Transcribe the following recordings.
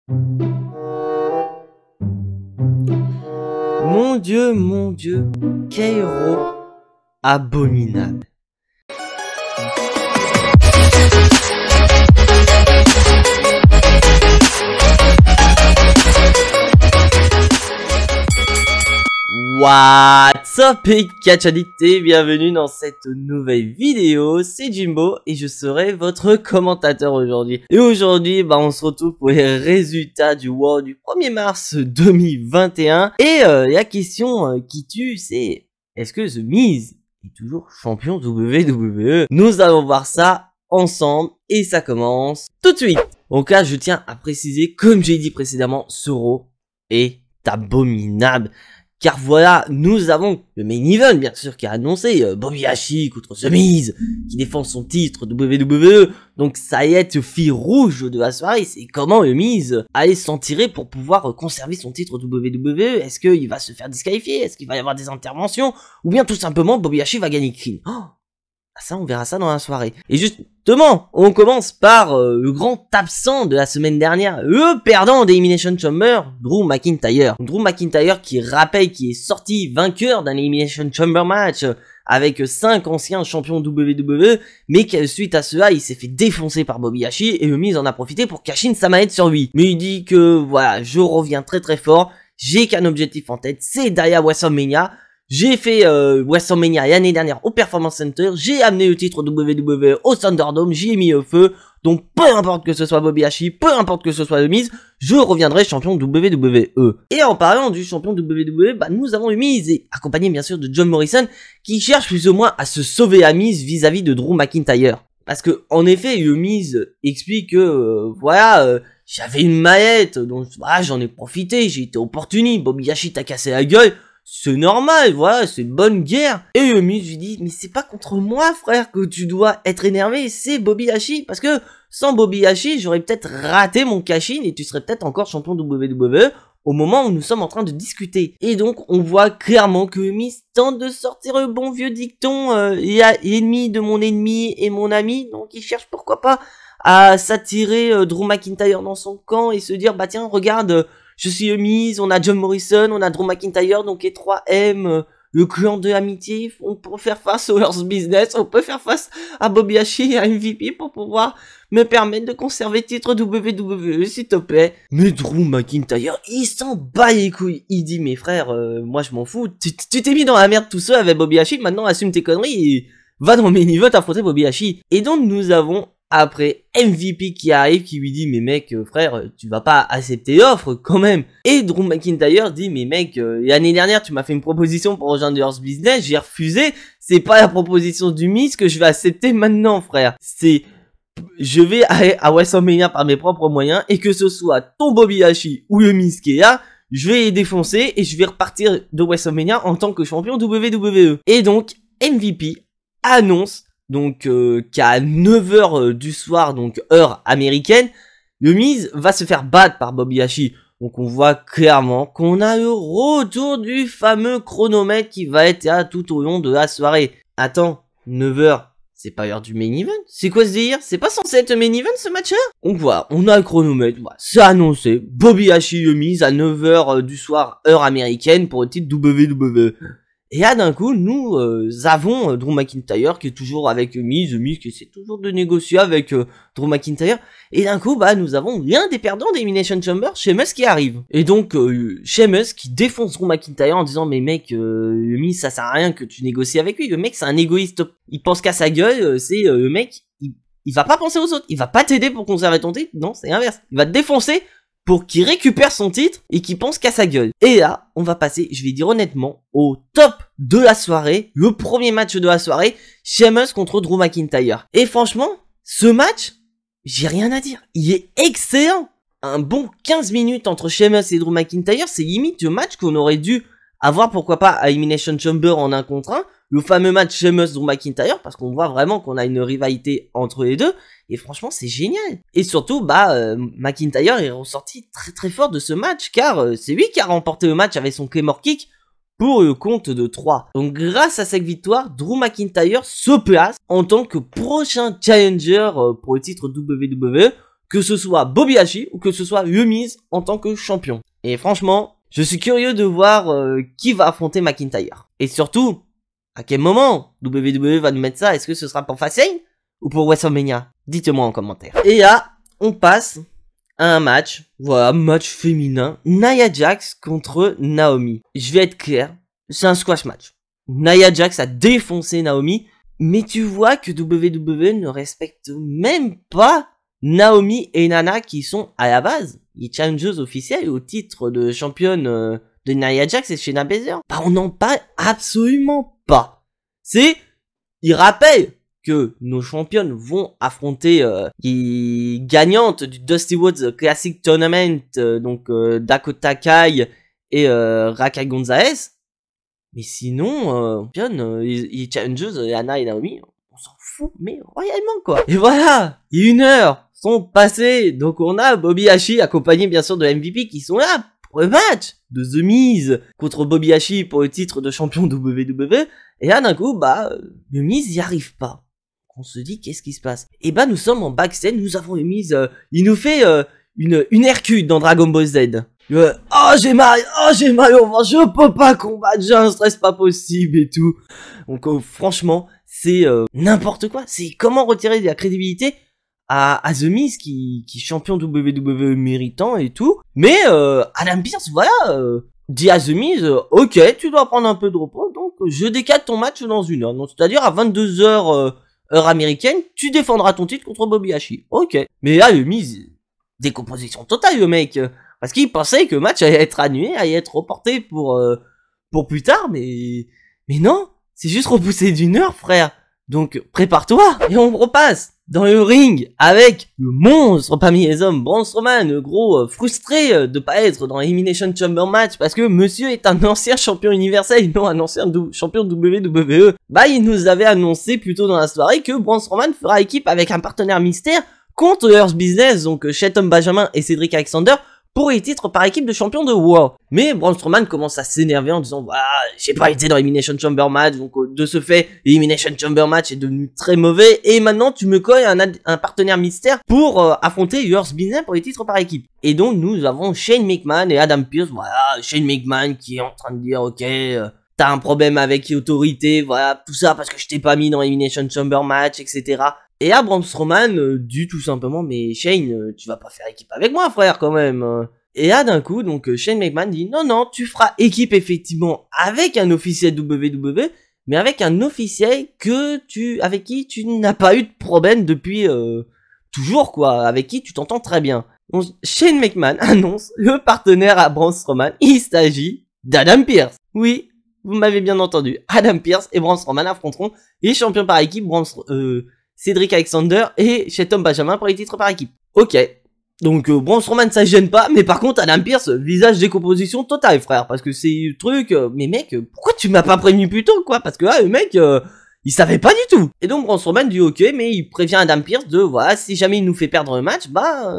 Mon Dieu, quel héros abominable. What's up les catch addictés, bienvenue dans cette nouvelle vidéo, c'est Jimbo et je serai votre commentateur aujourd'hui. Et aujourd'hui, on se retrouve pour les résultats du World du 1er mars 2021. Et la question qui tue, c'est est-ce que The Miz est toujours champion WWE? Nous allons voir ça ensemble et ça commence tout de suite. Donc là, je tiens à préciser, comme j'ai dit précédemment, ce Raw est abominable. Car voilà, nous avons le main event, bien sûr, qui a annoncé Bobby Lashley contre The Miz, qui défend son titre WWE. Donc ça y est, le fil rouge de la soirée, c'est comment The Miz allait s'en tirer pour pouvoir conserver son titre WWE. Est-ce qu'il va se faire disqualifier? Est-ce qu'il va y avoir des interventions? Ou bien tout simplement, Bobby Lashley va gagner clean? Ça, on verra ça dans la soirée. Et justement, on commence par le grand absent de la semaine dernière, le perdant d'Elimination Chamber, Drew McIntyre. Drew McIntyre qui rappelle qu'il est sorti vainqueur d'un Elimination Chamber match avec 5 anciens champions WWE, mais que suite à cela, il s'est fait défoncer par Bobby Lashley et le Miz en a profité pour cash in sa manette sur lui. Mais il dit que voilà, je reviens très fort, j'ai qu'un objectif en tête, c'est d'aller à WrestleMania. J'ai fait WrestleMania l'année dernière au Performance Center, j'ai amené le titre WWE au Thunderdome, j'y ai mis au feu, donc peu importe que ce soit Bobby Lashley, peu importe que ce soit The Miz, je reviendrai champion WWE. Et en parlant du champion WWE, nous avons The Miz, accompagné bien sûr de John Morrison, qui cherche plus ou moins à se sauver la mise vis-à-vis de Drew McIntyre. Parce que, en effet, The Miz explique que, j'avais une mallette, donc j'en ai profité, j'ai été opportuniste, Bobby Lashley t'a cassé la gueule, c'est normal, voilà, c'est une bonne guerre. Et le Miz lui dit, mais c'est pas contre moi, frère, que tu dois être énervé, c'est Bobby Lashley. Parce que sans Bobby Lashley, j'aurais peut-être raté mon cash-in et tu serais peut-être encore champion WWE au moment où nous sommes en train de discuter. Et donc, on voit clairement que le Miz tente de sortir le bon vieux dicton, il y a l'ennemi de mon ennemi et mon ami. Donc, il cherche pourquoi pas à s'attirer Drew McIntyre dans son camp et se dire, tiens, regarde, je suis The Miz, on a John Morrison, on a Drew McIntyre, donc les 3M, le clan de l'amitié, on peut faire face au Earth Business, on peut faire face à Bobby Lashley et à MVP pour pouvoir me permettre de conserver le titre WWE, s'il te plaît. Mais Drew McIntyre, il s'en bat les couilles. Il dit, mais frère, moi je m'en fous, tu t'es mis dans la merde tout seul avec Bobby Lashley, maintenant assume tes conneries et va dans mes niveaux t'affronter Bobby Lashley. Et donc nous avons après MVP qui arrive, qui lui dit, mais mec, frère, tu vas pas accepter l'offre quand même. Et Drew McIntyre dit, mais mec, l'année dernière, tu m'as fait une proposition pour rejoindre Earth Business, j'ai refusé. C'est pas la proposition du Miz que je vais accepter maintenant, frère. Je vais aller à WrestleMania par mes propres moyens, et que ce soit ton Bobby Lashley ou le Miz qui est là, je vais les défoncer et je vais repartir de WrestleMania en tant que champion WWE. Et donc, MVP annonce donc qu'à 9h du soir, donc heure américaine, le Miz va se faire battre par Bobby Lashley. Donc on voit clairement qu'on a le retour du fameux chronomètre qui va être là tout au long de la soirée. Attends, 9h, c'est pas l'heure du main event? C'est quoi ce délire? C'est pas censé être le main event ce match-là? Donc voilà, on a le chronomètre, voilà, c'est annoncé. Bobby Lashley le Miz à 9h du soir, heure américaine pour le titre WWE. Et là, d'un coup, nous avons Drew McIntyre qui est toujours avec Miz, The Miz qui essaie toujours de négocier avec Drew McIntyre. Et d'un coup, nous avons l'un des perdants d'Elimination Chamber, Sheamus qui arrive. Et donc, Sheamus qui défonce Drew McIntyre en disant, mais mec, le Miz, ça sert à rien que tu négocies avec lui. Le mec, c'est un égoïste. Il pense qu'à sa gueule, c'est le mec, il va pas penser aux autres. Il va pas t'aider pour conserver ton titre. Non, c'est l'inverse. Il va te défoncer pour qu'il récupère son titre et qu'il pense qu'à sa gueule. Et là, on va passer, je vais dire honnêtement, au top de la soirée, le premier match de la soirée, Sheamus contre Drew McIntyre. Et franchement, ce match, j'ai rien à dire. Il est excellent. Un bon 15 minutes entre Sheamus et Drew McIntyre, c'est limite le match qu'on aurait dû avoir, pourquoi pas, à Elimination Chamber en 1 contre 1. Le fameux match Sheamus-Drew McIntyre, parce qu'on voit vraiment qu'on a une rivalité entre les deux. Et franchement, c'est génial. Et surtout, McIntyre est ressorti très fort de ce match, car c'est lui qui a remporté le match avec son Claymore Kick pour le compte de 3. Donc grâce à cette victoire, Drew McIntyre se place en tant que prochain challenger pour le titre WWE, que ce soit Bobby Lashley ou que ce soit The Miz en tant que champion. Et franchement, je suis curieux de voir qui va affronter McIntyre. Et surtout, à quel moment WWE va nous mettre ça? Est-ce que ce sera pour Fastlane ou pour WrestleMania? Dites-moi en commentaire. Et là, on passe à un match, voilà, match féminin, Nia Jax contre Naomi. Je vais être clair, c'est un squash match. Nia Jax a défoncé Naomi, mais tu vois que WWE ne respecte même pas Naomi et Nana qui sont à la base les challengers officiels au titre de championne de Nia Jax et Shayna Baszler. Bah on n'en parle absolument pas. Ils rappellent que nos championnes vont affronter les gagnantes du Dusty Rhodes Classic Tournament, donc Dakota Kai et Raquel Gonzalez. Mais sinon, les challengers, Anna et Naomi, on s'en fout, mais royalement quoi. Et voilà, 1 heure sont passées, donc on a Bobby Lashley accompagné bien sûr de MVP qui sont là pour le match de The Miz contre Bobby Lashley pour le titre de champion WWE. Et là d'un coup, The Miz y arrive pas. On se dit qu'est-ce qui se passe? Et nous sommes en backstage, nous avons The Miz, il nous fait une Hercule dans Dragon Ball Z. Oh j'ai mal au ventre, je peux pas combattre, j'ai un stress pas possible et tout. Donc franchement, c'est n'importe quoi. C'est comment retirer de la crédibilité à The Miz qui est champion WWE méritant et tout. Mais Adam Pearce, voilà, dit à The Miz, ok, tu dois prendre un peu de repos, donc je décale ton match dans 1 heure. Donc c'est-à-dire à 22h heure américaine, tu défendras ton titre contre Bobby Lashley. Ok. Mais là, The Miz, décomposition totale le mec. Parce qu'il pensait que le match allait être annulé, allait être reporté pour plus tard, mais non, c'est juste repoussé d'1 heure, frère. Donc prépare-toi. Et on repasse dans le ring avec le monstre parmi les hommes, Braun Strowman, le gros frustré de pas être dans l'Elimination Chamber match parce que monsieur est un ancien champion universel et non un ancien champion WWE. Il nous avait annoncé plus tôt dans la soirée que Braun Strowman fera équipe avec un partenaire mystère contre Earth Business, donc Shelton Benjamin et Cedric Alexander, pour les titres par équipe de champion de Raw. Mais Braun Strowman commence à s'énerver en disant voilà, j'ai pas été dans l'Elimination Chamber match, donc de ce fait, l'Elimination Chamber match est devenu très mauvais, et maintenant tu me colles un partenaire mystère pour affronter Earth Business pour les titres par équipe. Et donc nous avons Shane McMahon et Adam Pearce, voilà, Shane McMahon qui est en train de dire ok, t'as un problème avec l'autorité, voilà, tout ça parce que je t'ai pas mis dans l'Elimination Chamber match, etc. Et là, Braun Strowman dit tout simplement, mais Shane, tu vas pas faire équipe avec moi, frère, quand même. Et là, d'un coup, donc Shane McMahon dit, non, tu feras équipe effectivement avec un officiel WWE, mais avec un officiel avec qui tu n'as pas eu de problème depuis toujours, quoi, avec qui tu t'entends très bien. Donc, Shane McMahon annonce le partenaire à Braun Strowman, il s'agit d'Adam Pearce. Oui, vous m'avez bien entendu, Adam Pearce et Braun Strowman affronteront les champions par équipe, Cedric Alexander et Shelton Benjamin pour les titres par équipe. Ok. Donc Braun Strowman ça gêne pas, mais par contre Adam Pearce, visage décomposition totale, frère, parce que c'est le truc, mais mec, pourquoi tu m'as pas prévenu plus tôt, quoi? Parce que là, le mec, il savait pas du tout. Et donc Braun Strowman dit ok, mais il prévient Adam Pearce de, voilà, si jamais il nous fait perdre le match,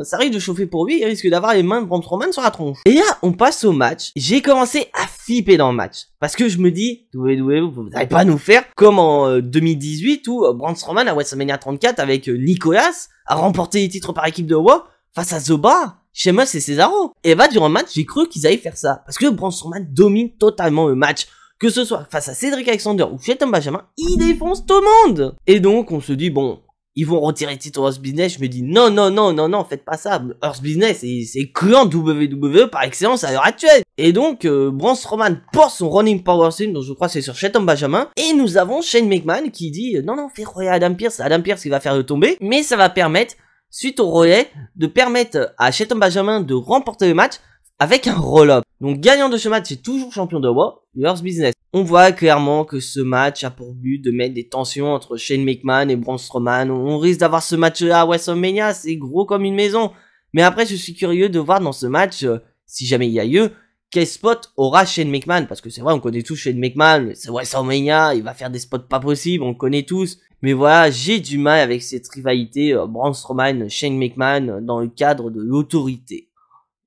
ça risque de chauffer pour lui, il risque d'avoir les mains de Braun Strowman sur la tronche. Et là, on passe au match. J'ai commencé à flipper dans le match, parce que je me dis, vous n'allez pas nous faire comme en 2018 où Braun Strowman à WrestleMania 34 avec Nicolas a remporté les titres par équipe de Raw face à The Bar, Sheamus et Cesaro. Et durant le match, j'ai cru qu'ils allaient faire ça, parce que Braun Strowman domine totalement le match. Que ce soit face à Cedric Alexander ou Shelton Benjamin, il défonce tout le monde. Et donc, on se dit, bon, ils vont retirer le titre Earth Business. Je me dis, non, faites pas ça. Earth Business, c'est client WWE par excellence à l'heure actuelle. Et donc, Braun Strowman porte son Running Power Steam, donc je crois que c'est sur Shelton Benjamin. Et nous avons Shane McMahon qui dit, non, fais Roy Adam Pearce. Adam Pearce qui va faire le tomber. Mais ça va permettre, suite au relais, de permettre à Shelton Benjamin de remporter le match avec un roll-up. Donc gagnant de ce match est toujours champion de Raw, Earth Business. On voit clairement que ce match a pour but de mettre des tensions entre Shane McMahon et Braun Strowman. On risque d'avoir ce match-là à WrestleMania, c'est gros comme une maison. Mais après, je suis curieux de voir dans ce match, si jamais il y a lieu, quel spot aura Shane McMahon. Parce que c'est vrai, on connaît tous Shane McMahon, c'est WrestleMania, il va faire des spots pas possibles, on le connaît tous. Mais voilà, j'ai du mal avec cette rivalité Braun Strowman, Shane McMahon dans le cadre de l'autorité.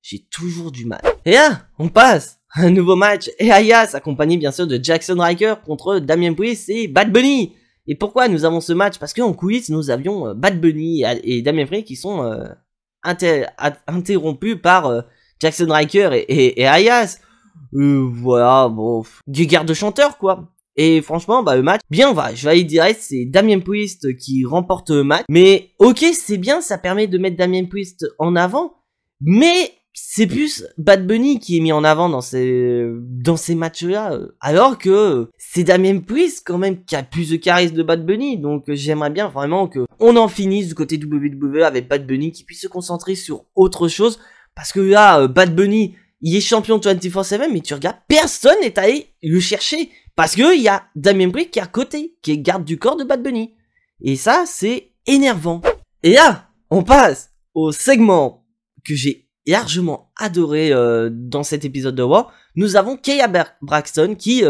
J'ai toujours du mal. Et là, on passe à un nouveau match. Et Elias, accompagné bien sûr de Jackson Ryker contre Damian Priest et Bad Bunny. Et pourquoi nous avons ce match? Parce qu'en coulisses, nous avions Bad Bunny et Damian Priest qui sont interrompu par Jackson Ryker et Ayas. Voilà, bon, guerre de chanteurs quoi. Et franchement, bah le match, bien va, je vais aller direct, c'est Damien Priest qui remporte le match. Mais ok, c'est bien, ça permet de mettre Damien Priest en avant, mais c'est plus Bad Bunny qui est mis en avant dans ces matchs-là, alors que c'est Damien Priest quand même qui a plus de charisme de Bad Bunny. Donc j'aimerais bien vraiment que on en finisse du côté WWE avec Bad Bunny qui puisse se concentrer sur autre chose, parce que là, Bad Bunny, il est champion 24/7, mais tu regardes, personne n'est allé le chercher. Parce que il y a Damien Priest qui est à côté, qui est garde du corps de Bad Bunny. Et ça, c'est énervant. Et là, on passe au segment que j'ai largement adoré dans cet épisode de Raw. Nous avons Kaya Braxton qui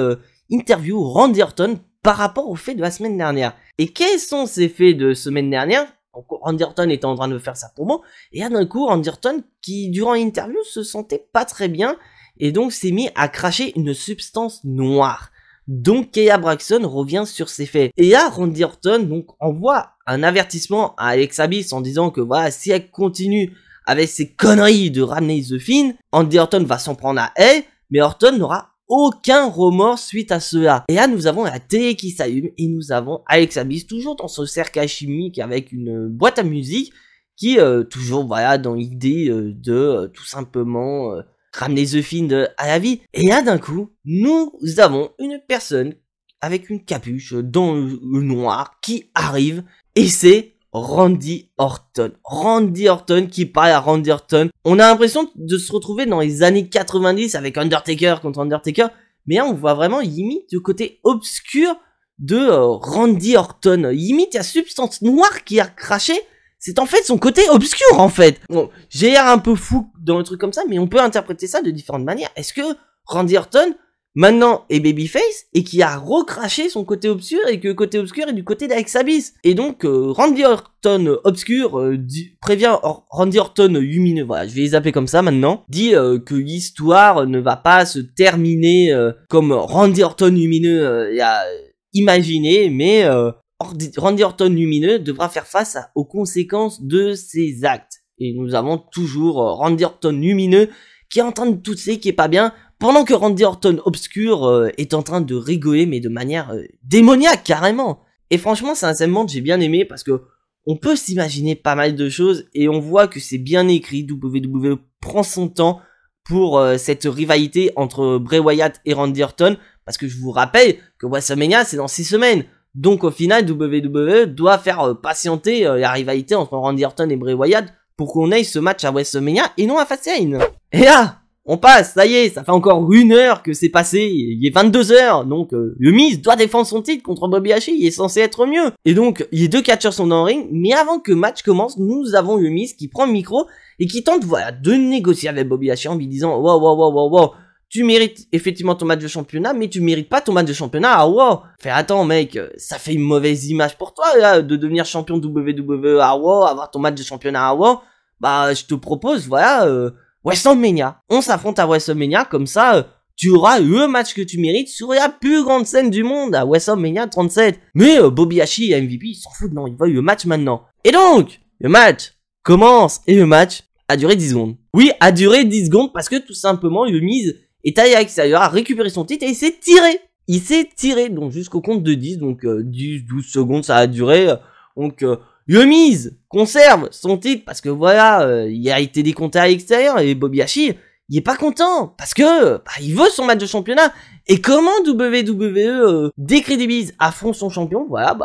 interview Randy Orton par rapport aux faits de la semaine dernière. Et quels sont ces faits de semaine dernière? Randy Orton était en train de faire sa promo, et là d'un coup Randy Orton qui durant l'interview se sentait pas très bien, et donc s'est mis à cracher une substance noire. Donc Kaya Braxton revient sur ses faits. Et là Randy Orton donc envoie un avertissement à Alexa Bliss en disant que voilà, si elle continue avec ses conneries de ramener The Fiend, Randy Orton va s'en prendre à elle, mais Orton n'aura aucun remords suite à cela. Et là nous avons la télé qui s'allume et nous avons Alexa Bliss toujours dans ce cercle chimique avec une boîte à musique qui toujours voilà dans l'idée de tout simplement ramener The Fiend à la vie. Et là d'un coup nous avons une personne avec une capuche dans le noir qui arrive, et c'est Randy Orton. Randy Orton qui parle à Randy Orton. On a l'impression de se retrouver dans les années 90 avec Undertaker contre Undertaker. Mais là, on voit vraiment limite le côté obscur de Randy Orton. Limite, la substance noire qui a craché, c'est en fait son côté obscur en fait. Bon, j'ai l'air un peu fou dans le truc comme ça, mais on peut interpréter ça de différentes manières. Est-ce que Randy Orton maintenant est babyface et qui a recraché son côté obscur et que le côté obscur est du côté d'Alexa Bliss? Et donc Randy Orton obscur prévient Randy Orton lumineux, voilà, je vais les appeler comme ça maintenant, dit que l'histoire ne va pas se terminer comme Randy Orton lumineux a imaginé, mais Randy Orton lumineux devra faire face aux conséquences de ses actes. Et nous avons toujours Randy Orton lumineux qui est en train de tousser, qui est pas bien, pendant que Randy Orton obscur est en train de rigoler, mais de manière démoniaque carrément. Et franchement, c'est un segment que j'ai bien aimé parce que on peut s'imaginer pas mal de choses et on voit que c'est bien écrit. WWE prend son temps pour cette rivalité entre Bray Wyatt et Randy Orton, parce que je vous rappelle que WrestleMania c'est dans 6 semaines. Donc au final, WWE doit faire patienter la rivalité entre Randy Orton et Bray Wyatt pour qu'on ait ce match à WrestleMania et non à Fastlane. Et là, on passe, ça y est, ça fait encore 1 heure que c'est passé, il est 22h, donc le Miz doit défendre son titre contre Bobby Lashley, il est censé être mieux. Et donc, les deux catcheurs sont dans le ring, mais avant que le match commence, nous avons le Miz qui prend le micro et qui tente, voilà, de négocier avec Bobby Lashley en lui disant « Wow, tu mérites effectivement ton match de championnat, mais tu mérites pas ton match de championnat, ah wow. Fais attends mec, ça fait une mauvaise image pour toi là, de devenir champion WWE, ah wow, avoir ton match de championnat, ah wow. Bah, je te propose, voilà, WrestleMania. On s'affronte à WrestleMania, comme ça, tu auras le match que tu mérites sur la plus grande scène du monde, à WrestleMania 37. Mais Bobby Lashley et MVP, ils s'en foutent, non, ils veulent le match maintenant. Et donc, le match commence, et le match a duré 10 secondes. Oui, a duré 10 secondes, parce que tout simplement, le Miz est allé à l'extérieur, a récupéré son titre, et il s'est tiré. Il s'est tiré, donc jusqu'au compte de 10, donc 10, 12 secondes, ça a duré, donc... le Miz conserve son titre parce que voilà, il a été décompté à l'extérieur et Bobby Lashley, il est pas content parce que il veut son match de championnat. Et comment WWE décrédibilise à fond son champion? Voilà,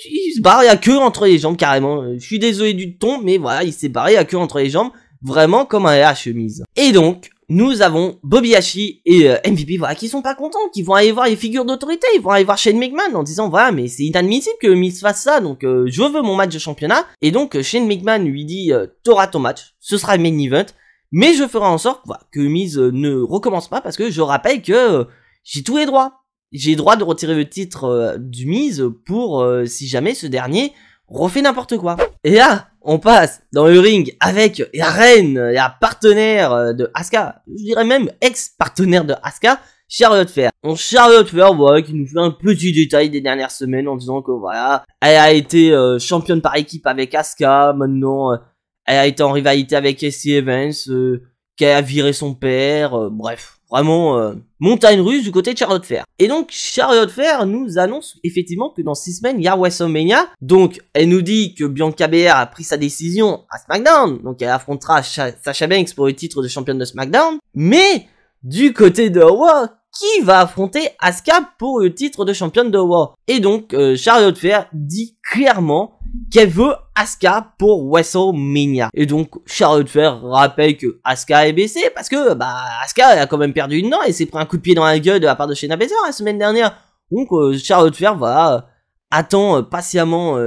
il se barre, il y a queue entre les jambes carrément. Je suis désolé du ton, mais voilà, il s'est barré, il y a queue entre les jambes, vraiment comme un chemise. Et donc nous avons Bobby Lashley et MVP, voilà, qui sont pas contents, qui vont aller voir les figures d'autorité, ils vont aller voir Shane McMahon en disant, voilà, mais c'est inadmissible que Miz fasse ça, donc je veux mon match de championnat. Et donc Shane McMahon lui dit, t'auras ton match, ce sera le main event, mais je ferai en sorte voilà, que Miz ne recommence pas, parce que je rappelle que j'ai tous les droits. J'ai le droit de retirer le titre du Miz pour, si jamais ce dernier refait n'importe quoi. Et là, on passe dans le ring avec la reine, la partenaire de Asuka, je dirais même ex-partenaire de Asuka, Charlotte Flair. Donc Charlotte Flair, voilà, qui nous fait un petit détail des dernières semaines en disant que voilà, elle a été championne par équipe avec Asuka, maintenant Elle a été en rivalité avec Casey Evans, qui a viré son père, bref. Vraiment, montagne russe du côté de Charlotte Flair. Et donc, Charlotte Flair nous annonce effectivement que dans 6 semaines, il y a WrestleMania. Donc, elle nous dit que Bianca Belair a pris sa décision à SmackDown. Donc, elle affrontera Sasha Banks pour le titre de championne de SmackDown. Mais, du côté de Raw, qui va affronter Asuka pour le titre de championne de Raw? Et donc, Charlotte Flair dit clairement qu'elle veut Asuka pour WrestleMania. Et donc, Charlotte Flair rappelle que Asuka est blessée parce que, Asuka elle a quand même perdu une dent et s'est pris un coup de pied dans la gueule de la part de Shayna Baszler la semaine dernière. Donc, Charlotte Flair attend patiemment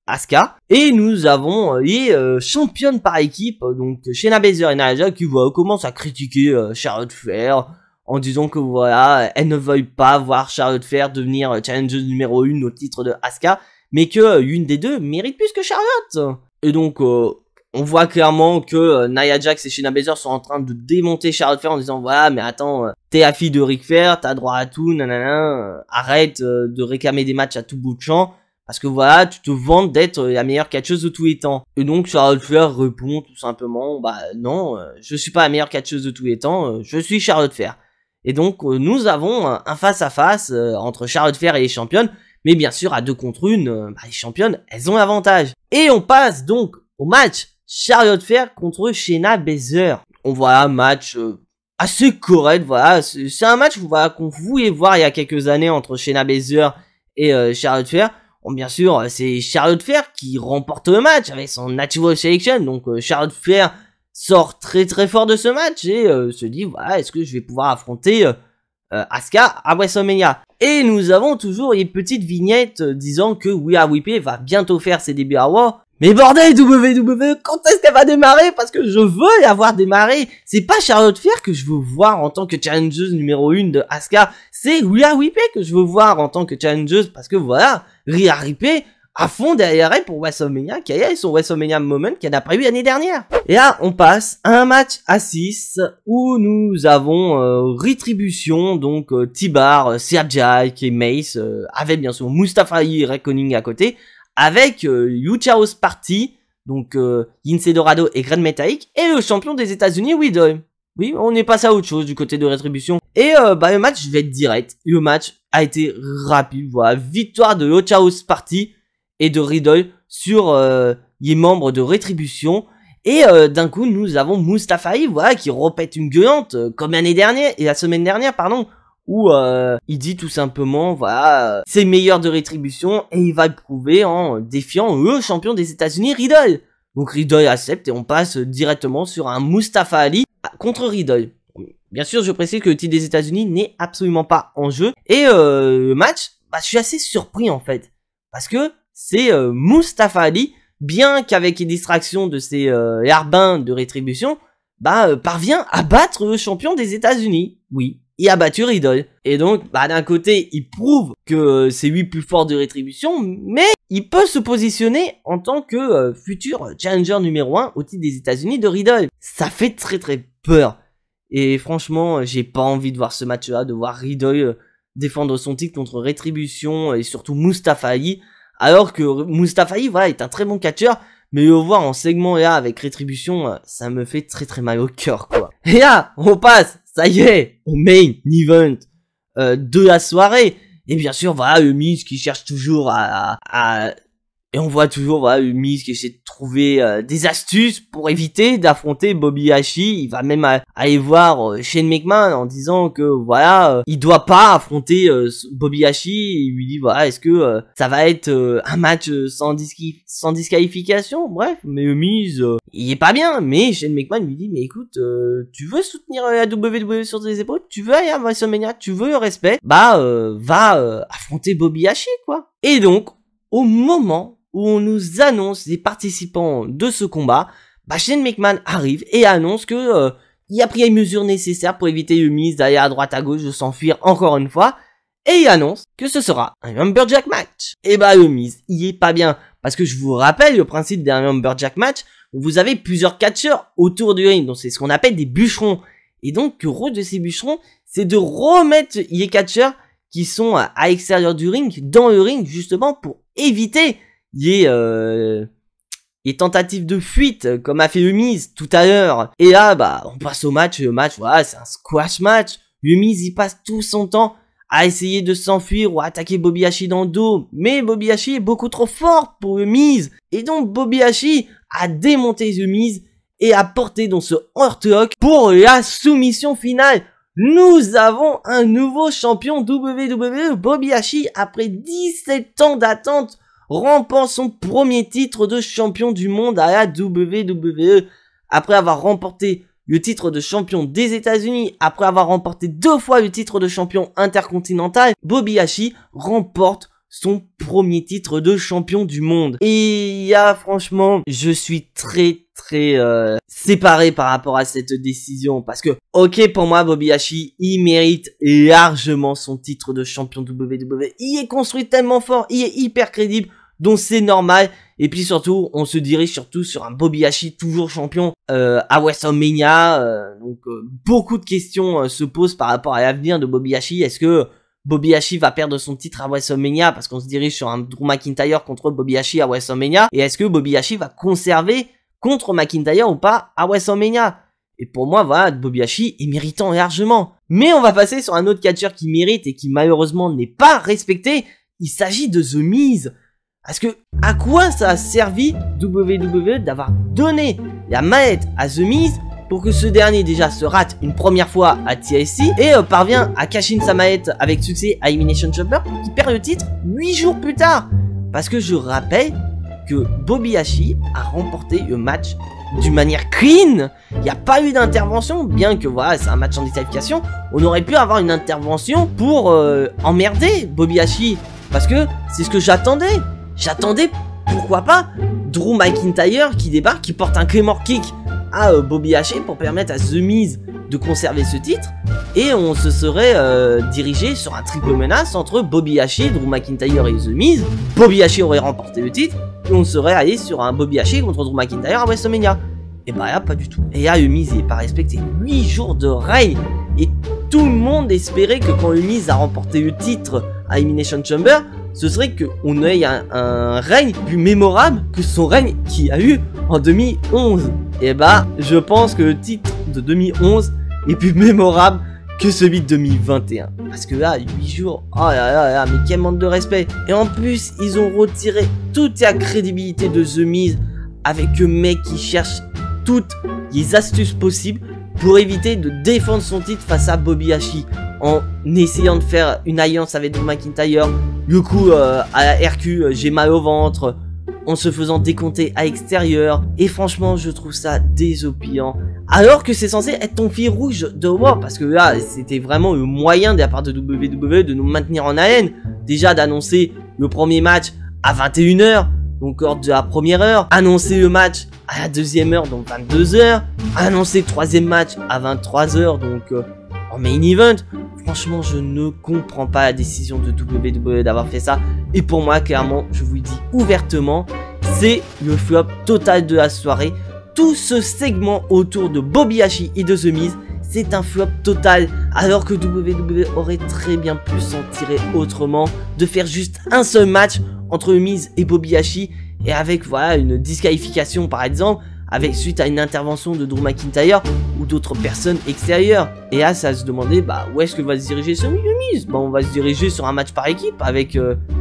Asuka. Et nous avons les championnes par équipe, donc Shayna Baszler et Nia Jax qui commencent à critiquer Charlotte Flair en disant que elles ne veulent pas voir Charlotte Flair devenir challengeuse numéro 1 au titre de Asuka, mais que une des deux mérite plus que Charlotte. Et donc, on voit clairement que Nia Jax et Shayna Baszler sont en train de démonter Charlotte Flair en disant voilà, mais attends, t'es la fille de Ric Flair, t'as droit à tout, nanana, arrête de réclamer des matchs à tout bout de champ, parce que voilà, tu te vantes d'être la meilleure catcheuse de tous les temps. Et donc Charlotte Flair répond tout simplement, non, je suis pas la meilleure catcheuse de tous les temps, je suis Charlotte Flair. Et donc nous avons un face-à-face entre Charlotte Flair et les championnes, mais bien sûr à 2 contre 1, les championnes, elles ont l'avantage. Et on passe donc au match Charlotte Flair contre Shayna Baszler. On voit un match assez correct, voilà, c'est un match qu'on voulait voir il y a quelques années entre Shayna Baszler et Charlotte Flair. Bon, bien sûr, c'est Charlotte Flair qui remporte le match avec son Natural Selection, donc Charlotte Flair sort très très fort de ce match et se dit voilà, est-ce que je vais pouvoir affronter Asuka à WrestleMania. Et nous avons toujours les petites vignettes disant que We Are Whipped va bientôt faire ses débuts à Raw. Mais bordel, WWE, quand est-ce qu'elle va démarrer? Parce que je veux la voir démarrer. C'est pas Charlotte Flair que je veux voir en tant que challengeuse numéro 1 de Asuka. C'est Rhea Ripley que je veux voir en tant que challengeuse. Parce que voilà, Rhea Ripley à fond derrière elle pour WrestleMania, qui a eu son WrestleMania Moment qu'elle n'a pas eu l'année dernière. Et là, on passe à un match à 6 où nous avons Rétribution, donc T-Bar, Siab et Mace, avec bien sûr Mustafa Ali et Reckoning à côté, avec Luchaos Party, donc Lince Dorado et Grand Metalik, et le champion des États-Unis, Riddle. Oui, on est passé à autre chose du côté de Rétribution. Et le match, je vais être direct. Le match a été rapide, voilà, victoire de Luchaos Party et de Riddle sur les membres de Rétribution. Et d'un coup, nous avons Mustafa Ali, voilà, qui repète une gueulante, comme l'année dernière, et la semaine dernière, pardon, où il dit tout simplement, voilà, c'est le meilleur de Rétribution, et il va le prouver en défiant le champion des États-Unis, Riddle. Donc Riddle accepte, et on passe directement sur un Mustafa Ali contre Riddle. Bien sûr, je précise que le titre des États-Unis n'est absolument pas en jeu. Et le match, je suis assez surpris en fait, parce que c'est Mustafa Ali, bien qu'avec les distractions de ses larbins de Rétribution, parvient à battre le champion des États-Unis. Oui, il a battu Riddle. Et donc, d'un côté, il prouve que c'est lui plus fort de Rétribution, mais il peut se positionner en tant que futur challenger numéro 1 au titre des États-Unis de Riddle. Ça fait très très peur. Et franchement, j'ai pas envie de voir ce match-là, de voir Riddle défendre son titre contre Rétribution et surtout Mustafa Ali. Alors que Mustafa Ali, voilà, est un très bon catcheur, mais le voir en segment là avec Rétribution, ça me fait très très mal au cœur, quoi. Et là, on passe, ça y est, au main event de la soirée. Et bien sûr, voilà, le Miz qui cherche toujours et on voit toujours, voilà, le Miz qui essaie de trouver des astuces pour éviter d'affronter Bobby Lashley. Il va même aller voir Shane McMahon en disant que, voilà, il doit pas affronter Bobby Lashley. Il lui dit, voilà, est-ce que ça va être un match sans disqualification? Bref, mais le Miz, il est pas bien. Mais Shane McMahon lui dit, mais écoute, tu veux soutenir la WWE sur tes épaules? Tu veux aller à WrestleMania? Tu veux le respect? Va affronter Bobby Lashley, quoi. Et donc, au moment où on nous annonce les participants de ce combat, Shane McMahon arrive et annonce que il a pris les mesures nécessaires pour éviter le Miz d'aller à droite à gauche, de s'enfuir encore une fois, et il annonce que ce sera un Lumberjack match. Et le Miz, il est pas bien, parce que je vous rappelle le principe d'un Lumberjack match, où vous avez plusieurs catcheurs autour du ring, donc c'est ce qu'on appelle des bûcherons. Et donc le rôle de ces bûcherons, c'est de remettre les catcheurs qui sont à l'extérieur du ring, dans le ring, justement pour éviter les et tentative de fuite comme a fait Umiz tout à l'heure. Et là, bah, on passe au match. Le match, voilà, c'est un squash match. Umiz, il passe tout son temps à essayer de s'enfuir ou à attaquer Bobby Hashi dans le dos. Mais Bobby Hashi est beaucoup trop fort pour Umiz. Et donc, Bobby Hashi a démonté Umiz et a porté dans ce Hurtlock pour la soumission finale. Nous avons un nouveau champion WWE. Bobby Hashi, après 17 ans d'attente, remporte son premier titre de champion du monde à la WWE. Après avoir remporté le titre de champion des États-Unis, après avoir remporté 2 fois le titre de champion intercontinental, Bobby Hashi remporte son premier titre de champion du monde. Et franchement, je suis très séparé par rapport à cette décision, parce que ok, pour moi Bobby Hashi, il mérite largement son titre de champion WWE. Il est construit tellement fort, il est hyper crédible, donc c'est normal. Et puis surtout, on se dirige surtout sur un Bobby Hashi toujours champion à WrestleMania. Donc beaucoup de questions se posent par rapport à l'avenir de Bobby Hashi. Est-ce que Bobby Hashi va perdre son titre à WrestleMania parce qu'on se dirige sur un Drew McIntyre contre Bobby Hashi à WrestleMania? Et est-ce que Bobby Hashi va conserver contre McIntyre ou pas à WrestleMania? Et pour moi, voilà, Bobby Hashi est méritant largement. Mais on va passer sur un autre catcheur qui mérite et qui malheureusement n'est pas respecté. Il s'agit de The Miz. Parce que, à quoi ça a servi WWE d'avoir donné la manette à The Miz pour que ce dernier déjà se rate une première fois à TLC et parvient à cacher sa manette avec succès à Elimination Chamber, qui perd le titre 8 jours plus tard? Parce que je rappelle que Bobby Hashi a remporté le match d'une manière clean. Il n'y a pas eu d'intervention, bien que voilà, c'est un match en disqualification. On aurait pu avoir une intervention pour emmerder Bobby Hashi, parce que c'est ce que j'attendais. J'attendais, pourquoi pas, Drew McIntyre qui débarque, qui porte un Claymore Kick à Bobby Hashi pour permettre à The Miz de conserver ce titre, et on se serait dirigé sur un triple menace entre Bobby Hashi, Drew McIntyre et The Miz. Bobby Hashi aurait remporté le titre et on serait allé sur un Bobby Hashi contre Drew McIntyre à WrestleMania. Et bah là, pas du tout. Et là, The Miz n'est pas respecté. 8 jours de règne, et tout le monde espérait que quand The Miz a remporté le titre à Elimination Chamber, ce serait qu'on ait un règne plus mémorable que son règne qu'il a eu en 2011. Et bah, je pense que le titre de 2011 est plus mémorable que celui de 2021. Parce que là, 8 jours, oh là là là, mais quel manque de respect. Et en plus, ils ont retiré toute la crédibilité de The Miz avec un mec qui cherche toutes les astuces possibles pour éviter de défendre son titre face à Bobby Hashi, en essayant de faire une alliance avec Drew McIntyre. Du coup, à la RQ, j'ai mal au ventre, en se faisant décompter à l'extérieur. Et franchement, je trouve ça désopiant. Alors que c'est censé être ton fil rouge de Raw, parce que là, c'était vraiment le moyen de la part de WWE de nous maintenir en haleine. Déjà d'annoncer le premier match à 21 h, donc lors de la première heure. Annoncer le match à la deuxième heure, donc 22 h. Annoncer le troisième match à 23 h, donc en main event. Franchement, je ne comprends pas la décision de WWE d'avoir fait ça. Et pour moi, clairement, je vous le dis ouvertement, c'est le flop total de la soirée. Tout ce segment autour de Bobby Hashi et de The Miz, c'est un flop total. Alors que WWE aurait très bien pu s'en tirer autrement, de faire juste un seul match entre The Miz et Bobby Hashi, et avec voilà une disqualification par exemple, avec suite à une intervention de Drew McIntyre ou d'autres personnes extérieures. Et là, ça se demandait, bah, où est-ce que va se diriger ce Miz? Bah, on va se diriger sur un match par équipe avec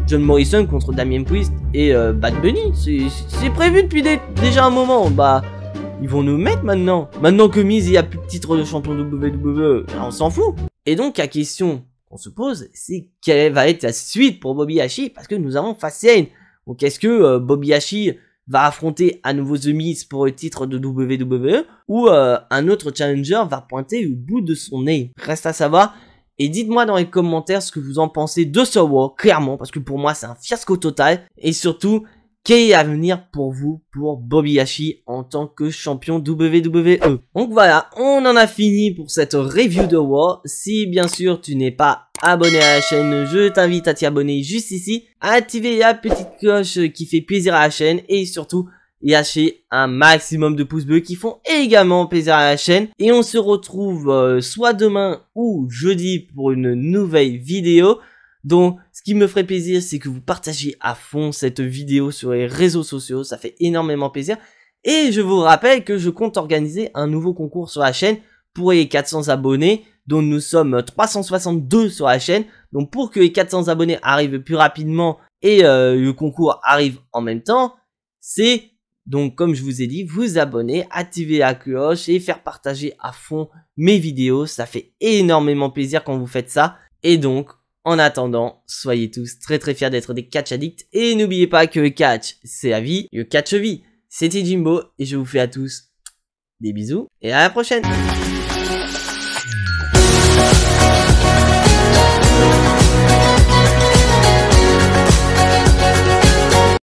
John Morrison contre Damien Priest et Bad Bunny. C'est prévu depuis déjà un moment. Bah, ils vont nous mettre maintenant. Maintenant que Miz, il y a plus de titre de champion de WWE, on s'en fout. Et donc, la question qu'on se pose, c'est quelle va être la suite pour Bobby Hashi? Parce que nous avons Fastlane. Donc, est-ce que Bobby Hashi va affronter à nouveau The Miz pour le titre de WWE, ou un autre challenger va pointer au bout de son nez? Reste à savoir, et dites-moi dans les commentaires ce que vous en pensez de ce Raw, clairement, parce que pour moi c'est un fiasco total, et surtout, quel est l'avenir pour vous, pour Bobby Hashi en tant que champion WWE? Donc voilà, on en a fini pour cette review de Raw. Si bien sûr tu n'es pas abonné à la chaîne, je t'invite à t'y abonner juste ici, à activer la petite cloche qui fait plaisir à la chaîne, et surtout lâcher un maximum de pouces bleus qui font également plaisir à la chaîne. Et on se retrouve soit demain ou jeudi pour une nouvelle vidéo. Donc Ce qui me ferait plaisir, c'est que vous partagiez à fond cette vidéo sur les réseaux sociaux, ça fait énormément plaisir. Et je vous rappelle que je compte organiser un nouveau concours sur la chaîne pour les 400 abonnés, dont nous sommes 362 sur la chaîne. Donc pour que les 400 abonnés arrivent plus rapidement et le concours arrive en même temps, c'est donc comme je vous ai dit, vous abonner, activer la cloche et faire partager à fond mes vidéos. Ça fait énormément plaisir quand vous faites ça. Et donc, en attendant, soyez tous très fiers d'être des catch addicts. Et n'oubliez pas que le catch, c'est la vie, le catch vie. C'était Jimbo et je vous fais à tous des bisous et à la prochaine.